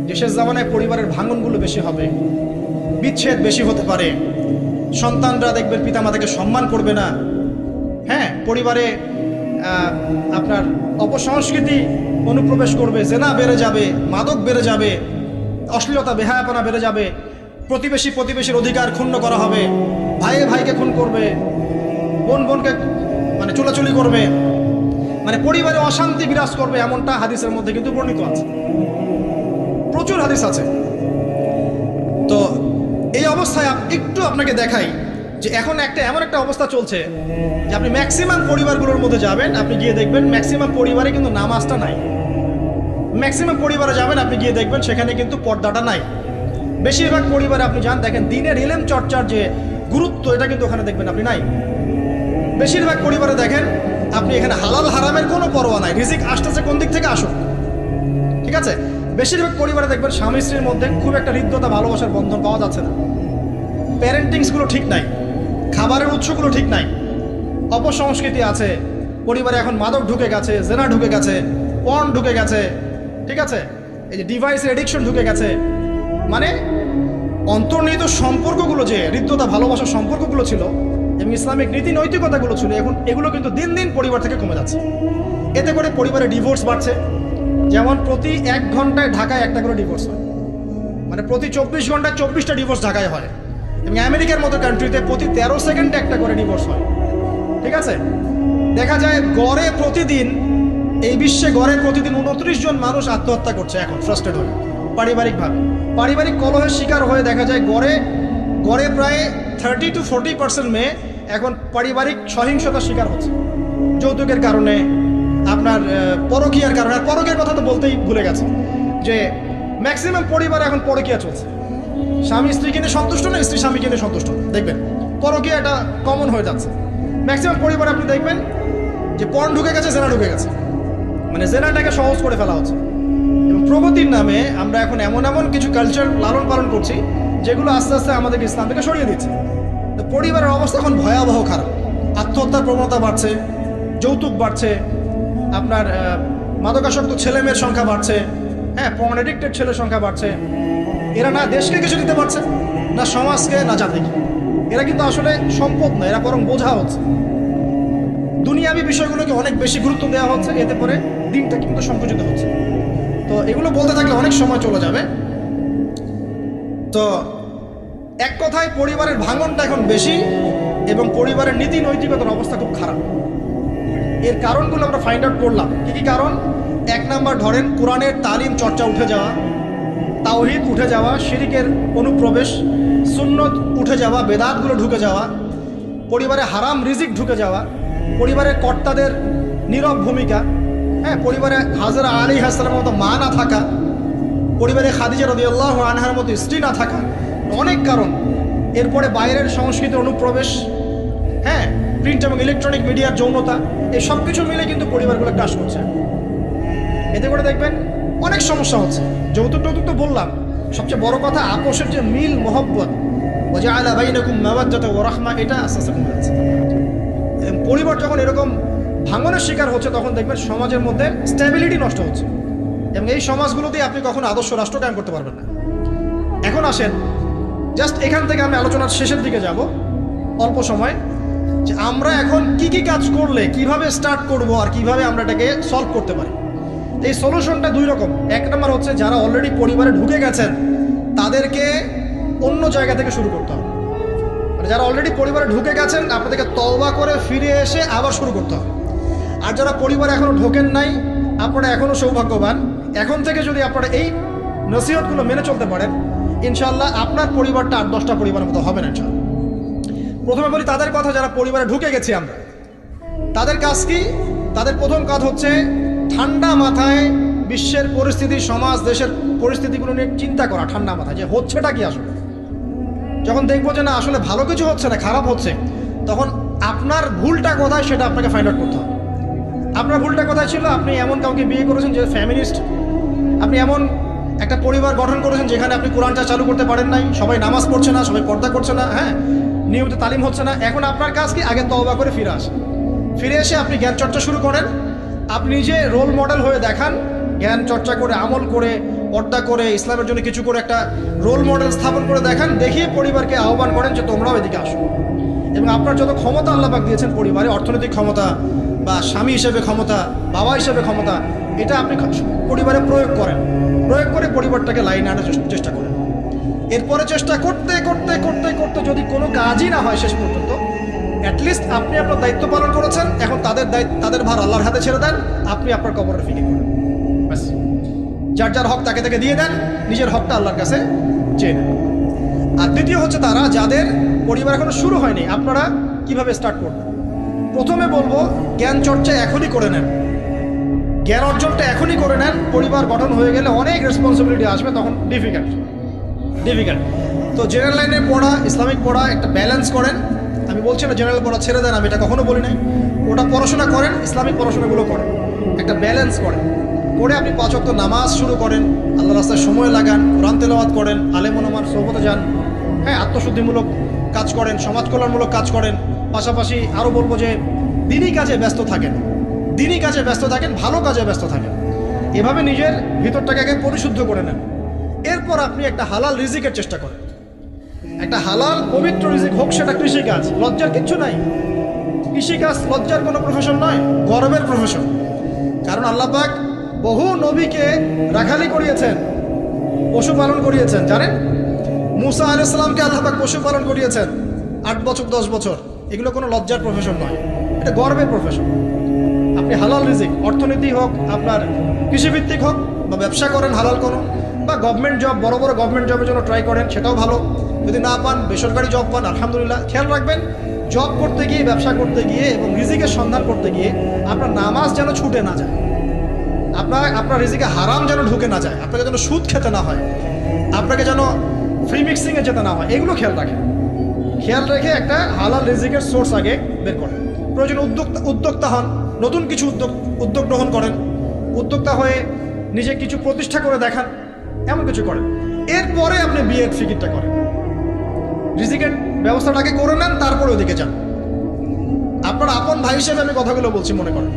যে শেষ জামানায় পরিবারের ভাঙনগুলো বেশি হবে, বিচ্ছেদ বেশি হতে পারে, সন্তানরা দেখবেন পিতামাতাকে সম্মান করবে না, হ্যাঁ, পরিবারে আপনার অপসংস্কৃতি অনুপ্রবেশ করবে, জেনা বেড়ে যাবে, মাদক বেড়ে যাবে, অশ্লীলতা বেহায়াপনা বেড়ে যাবে, প্রতিবেশীর অধিকার ক্ষুণ্ণ করা হবে, ভাইয়ে ভাইকে খুন করবে, বোন বোনকে মানে চুলাচুলি করবে, মানে পরিবারে অশান্তি বিরাজ করবে, এমনটা হাদিসের মধ্যে কিন্তু বর্ণিত আছে, প্রচুর হাদিস আছে। তো এই অবস্থায় একটু আপনাকে দেখাই যে এখন এমন একটা অবস্থা চলছে যে আপনি ম্যাক্সিমাম পরিবারগুলোর মধ্যে যাবেন, আপনি গিয়ে দেখবেন ম্যাক্সিমাম পরিবারে কিন্তু নামাজটা নাই। ম্যাক্সিমাম পরিবারে যাবেন, আপনি গিয়ে দেখবেন সেখানে কিন্তু পর্দাটা নাই। বেশিরভাগ পরিবারে আপনি যান, দেখেন দিনের ইলম চর্চার যে গুরুত্ব, এটা কিন্তু ওখানে দেখবেন আপনি নাই। বেশিরভাগ পরিবারে দেখেন আপনি এখানে হালাল হারামের কোনো পরোয়া নাই, রিজিক আসতেছে কোন দিক থেকে আসুক, ঠিক আছে। বেশিরভাগ পরিবারে দেখবেন স্বামী স্ত্রীর মধ্যে খুব একটা হৃদ্যতা ভালোবাসার বন্ধন পাওয়া যাচ্ছে না, প্যারেন্টিংসগুলো ঠিক নাই, খাবারের উৎসগুলো ঠিক নাই, অপসংস্কৃতি আছে পরিবারে, এখন মাদক ঢুকে গেছে, জেনা ঢুকে গেছে, পর্ন ঢুকে গেছে, ঠিক আছে, এই যে ডিভাইসের এডিকশন ঢুকে গেছে, মানে অন্তর্নিহিত সম্পর্কগুলো, যে হৃদ্যতা ভালোবাসার সম্পর্কগুলো ছিল এবং ইসলামিক নীতি নৈতিকতাগুলো ছিল, এখন এগুলো কিন্তু দিন দিন পরিবার থেকে কমে যাচ্ছে। এতে করে পরিবারে ডিভোর্স বাড়ছে। যেমন প্রতি 1 ঘন্টায় ঢাকায় একটা করে ডিভোর্স হয়, মানে প্রতি 24 ঘন্টায় 24টা ডিভোর্স ঢাকায় হয়, এবং আমেরিকার মতো কান্ট্রিতে প্রতি 13 সেকেন্ডে একটা করে ডিভোর্স হয়, ঠিক আছে। দেখা যায় গড়ে প্রতিদিন, এই বিশ্বে গড়ে প্রতিদিন 29 জন মানুষ আত্মহত্যা করছে এখন ফ্রাস্ট্রেট হয়ে, পারিবারিকভাবে, পারিবারিক কলহের শিকার হয়ে। দেখা যায় গড়ে প্রায় 30 to 40% মেয়ে এখন পারিবারিক সহিংসতার শিকার হচ্ছে, যৌতুকের কারণে, আপনার পরকীয়ার কারণে। আর পরকীয়ার কথা তো বলতেই ভুলে গেছে যে ম্যাক্সিমাম পরিবারে এখন পরকীয়া চলছে, স্বামী স্ত্রীকে নিয়ে সন্তুষ্ট না, স্ত্রী স্বামীকে নিয়ে সন্তুষ্ট না, দেখবেন পরকীয়া এটা কমন হয়ে যাচ্ছে। ম্যাক্সিমাম পরিবারে আপনি দেখবেন যে পর্ন ঢুকে গেছে, জেনা ঢুকে গেছে, মানে জেনাটাকে সহজ করে ফেলা হচ্ছে। এবং প্রগতির নামে আমরা এখন এমন কিছু কালচার লালন পালন করছি যেগুলো আস্তে আস্তে আমাদেরকে ইসলাম থেকে সরিয়ে দিচ্ছে। তো পরিবারের অবস্থা এখন ভয়াবহ খারাপ, আত্মহত্যার প্রবণতা বাড়ছে, যৌতুক বাড়ছে, আপনার মাদকাসক্ত ছেলেমেয়ের সংখ্যা বাড়ছে, হ্যাঁ, পর্ন এডিক্টেড ছেলের সংখ্যা বাড়ছে। এরা না দেশকে কিছু দিতে পারছে, না সমাজকে, না জাতিকে। এরা কিন্তু আসলে সম্পদ না, এরা বরং বোঝা হচ্ছে। দুনিয়াবি বিষয়গুলোকে অনেক বেশি গুরুত্ব দেওয়া হচ্ছে, এতে করে দিনটা কিন্তু সংকুচিত হচ্ছে। তো এগুলো বলতে থাকলে অনেক সময় চলে যাবে। তো এক কথায় পরিবারের ভাঙনটা এখন বেশি এবং পরিবারের নীতি নৈতিকতার অবস্থা খুব খারাপ। এর কারণগুলো আমরা ফাইন্ড আউট করলাম। কী কী কারণ? 1 নাম্বার ধরেন কোরআনের তালিম চর্চা উঠে যাওয়া, তাওহীদ উঠে যাওয়া, শিরকের অনুপ্রবেশ, সুন্নত উঠে যাওয়া, বেদাতগুলো ঢুকে যাওয়া, পরিবারে হারাম রিজিক ঢুকে যাওয়া, পরিবারের কর্তাদের নীরব ভূমিকা, হ্যাঁ, পরিবারে হাজরা আলাইহিস সালামের মতো মা না থাকা, পরিবারে খাদিজা রাদিয়াল্লাহু আনহার মতো স্ত্রী না থাকা, অনেক কারণ। এরপরে বাইরের সংস্কৃতির অনুপ্রবেশ, হ্যাঁ, প্রিন্ট এবং ইলেকট্রনিক মিডিয়ার যৌনতা, এই সব কিছু মিলে কিন্তু পরিবারগুলো ক্রাশ করছে। এতে করে দেখবেন অনেক সমস্যা হচ্ছে। যৌতুক তো বললাম, সবচেয়ে বড় কথা আপোষের যে মিল মহব্বত, ওয়াজআলা বাইনাকুম মাওয়াদ্দাতা ওয়া রাহমা, এটা আস্তে আস্তে কমে যাচ্ছে। পরিবার যখন এরকম ভাঙনের শিকার হচ্ছে, তখন দেখবেন সমাজের মধ্যে স্ট্যাবিলিটি নষ্ট হচ্ছে, এবং এই সমাজগুলোতে আপনি কখনো আদর্শ রাষ্ট্র কায়েম করতে পারবেন না। এখন আসেন, জাস্ট এখান থেকে আমি আলোচনার শেষের দিকে যাব অল্প সময়, যে আমরা এখন কি কি কাজ করলে কিভাবে স্টার্ট করব আর কিভাবে আমরা এটাকে সলভ করতে পারি। এই সলিউশনটা 2 রকম। 1 নম্বর হচ্ছে যারা অলরেডি পরিবারে ঢুকে গেছেন তাদেরকে অন্য জায়গা থেকে শুরু করতে হবে। মানে যারা অলরেডি পরিবারে ঢুকে গেছেন আপনাদেরকে তওবা করে ফিরে এসে আবার শুরু করতে হবে। আর যারা পরিবারে এখনও ঢোকেন নাই, আপনারা এখনও সৌভাগ্যবান। এখন থেকে যদি আপনারা এই নসিহতগুলো মেনে চলতে পারেন, ইনশাআল্লাহ আপনার পরিবারটা 8-10টা পরিবারের মতো হবে না ইনশাআল্লাহ। প্রথমে বলি তাদের কথা, যারা পরিবারে ঢুকে গেছি আমরা, তাদের কাজ কি? তাদের প্রথম কাজ হচ্ছে ঠান্ডা মাথায় বিশ্বের পরিস্থিতি, সমাজ দেশের পরিস্থিতিগুলো নিয়ে চিন্তা করা, ঠান্ডা মাথায়, যে হচ্ছেটা কি আসলে। যখন দেখবো যে না আসলে ভালো কিছু হচ্ছে না, খারাপ হচ্ছে, তখন আপনার ভুলটা কোথায় সেটা আপনাকে ফাইন্ড আউট করতে হবে। আপনার ভুলটা কোথায় ছিল? আপনি এমন কাউকে বিয়ে করেছেন যে ফ্যামিলিস্ট, আপনি এমন একটা পরিবার গঠন করেছেন যেখানে আপনি কোরআনটা চালু করতে পারেন নাই, সবাই নামাজ পড়ছে না, সবাই পর্দা করছে না, হ্যাঁ, নিয়মিত তালিম হচ্ছে না। এখন আপনার কাজ কি? আগে তওবা করে ফিরে আসেন, ফিরে এসে আপনি জ্ঞান চর্চা শুরু করেন। আপনি নিজে রোল মডেল হয়ে দেখান, জ্ঞান চর্চা করে, আমল করে, পর্দা করে ইসলামের জন্য কিছু করে একটা রোল মডেল স্থাপন করে দেখান, দেখিয়ে পরিবারকে আহ্বান করেন যে তোমরাও এদিকে আসো। এবং আপনার যত ক্ষমতা আল্লাহ পাক দিয়েছেন পরিবারে, অর্থনৈতিক ক্ষমতা বা স্বামী হিসেবে ক্ষমতা, বাবা হিসেবে ক্ষমতা, এটা আপনি পরিবারে প্রয়োগ করেন, প্রয়োগ করে পরিবারটাকে লাইনে আনার চেষ্টা করেন। এরপরে চেষ্টা করতে করতে করতে করতে যদি কোনো কাজই না হয় শেষ পর্যন্ত, অ্যাটলিস্ট আপনি আপনার দায়িত্ব পালন করেছেন, এখন তাদের ভার আল্লাহর হাতে ছেড়ে দেন, আপনি আপনার কবরের ফিকির করেন, ব্যাস। যার যার হক তাকে তাকে দিয়ে দেন, নিজের হকটা আল্লাহর কাছে চেয়ে নেন। আর দ্বিতীয় হচ্ছে তারা যাদের পরিবার এখনো শুরু হয়নি, আপনারা কিভাবে স্টার্ট করবেন। প্রথমে বলবো জ্ঞান চর্চা এখনই করে নেন, জ্ঞান অর্জনটা এখনই করে নেন। পরিবার গঠন হয়ে গেলে অনেক রেসপন্সিবিলিটি আসবে, তখন ডিফিকাল্ট। তো জেনারেল লাইনে পড়া, ইসলামিক পড়া একটা ব্যালেন্স করেন। আমি বলছি না জেনারেল পড়া ছেড়ে দেন, আমি এটা কখনো বলি নাই। ওটা পড়াশোনা করেন, ইসলামিক পড়াশোনাগুলো করেন, একটা ব্যালেন্স করেন। করে আপনি 5 ওয়াক্ত নামাজ শুরু করেন, আল্লাহ রাস্তায় সময় লাগান, কোরআন তেলাওয়াত করেন, আলেম ওলামার সোহবতে যান, হ্যাঁ, আত্মশুদ্ধিমূলক কাজ করেন, সমাজ কল্যাণমূলক কাজ করেন। পাশাপাশি আরও বলবো যে দিনই কাজে ব্যস্ত থাকেন, দিনই কাজে ব্যস্ত থাকেন, ভালো কাজে ব্যস্ত থাকেন। এভাবে নিজের ভিতরটাকে আগে পরিশুদ্ধ করে নেন। এরপর আপনি একটা হালাল রিজিকের চেষ্টা করেন, একটা হালাল পবিত্র রিজিক হোক, সেটা কৃষিকাজ। লজ্জার কিচ্ছু নাই, কৃষিকাজ লজ্জার কোনো প্রফেশন নয়, গর্বের প্রফেশন। কারণ আল্লাহ পাক বহু নবীকে রাখালি করিয়েছেন, পশুপালন করিয়েছেন, জানেন? মুসা আলাইহিস সালামকে আল্লাহ পাক পশুপালন করিয়েছেন 8 বছর 10 বছর। এগুলো কোনো লজ্জার প্রফেশন নয়, এটা গর্বের প্রফেশন। আপনি হালাল রিজিক, অর্থনীতি হোক, আপনার কৃষিভিত্তিক হোক, বা ব্যবসা করেন হালাল কোনো, বা গভর্নমেন্ট জব, বড় বড় গভর্নমেন্ট জবের জন্য ট্রাই করেন, সেটাও ভালো। যদি না পান, বেসরকারি জব পান, আলহামদুলিল্লাহ। খেয়াল রাখবেন, জব করতে গিয়ে, ব্যবসা করতে গিয়ে এবং রিজিকের সন্ধান করতে গিয়ে আপনার নামাজ যেন ছুটে না যায়, আপনার রিজিকে হারাম যেন ঢুকে না যায়, আপনাকে যেন সুদ খেতে না হয়, আপনাকে যেন ফ্রি মিক্সিংয়ে যেতে না হয়। এগুলো খেয়াল রাখেন। খেয়াল রেখে একটা হালাল রিজিকের সোর্স আগে বের করেন। প্রয়োজন উদ্যোক্তা হন, নতুন কিছু উদ্যোগ গ্রহণ করেন, উদ্যোক্তা হয়ে নিজে কিছু প্রতিষ্ঠা করে দেখান, এমন কিছু করেন। এরপরে আপনি বিয়ের ফিকিরটা করেন, রিজিকের ব্যবস্থাটাকে করে নেন, তারপরে ওদিকে যান। আপনার আপন ভাই হিসেবে আমি কথাগুলো বলছি, মনে করেন।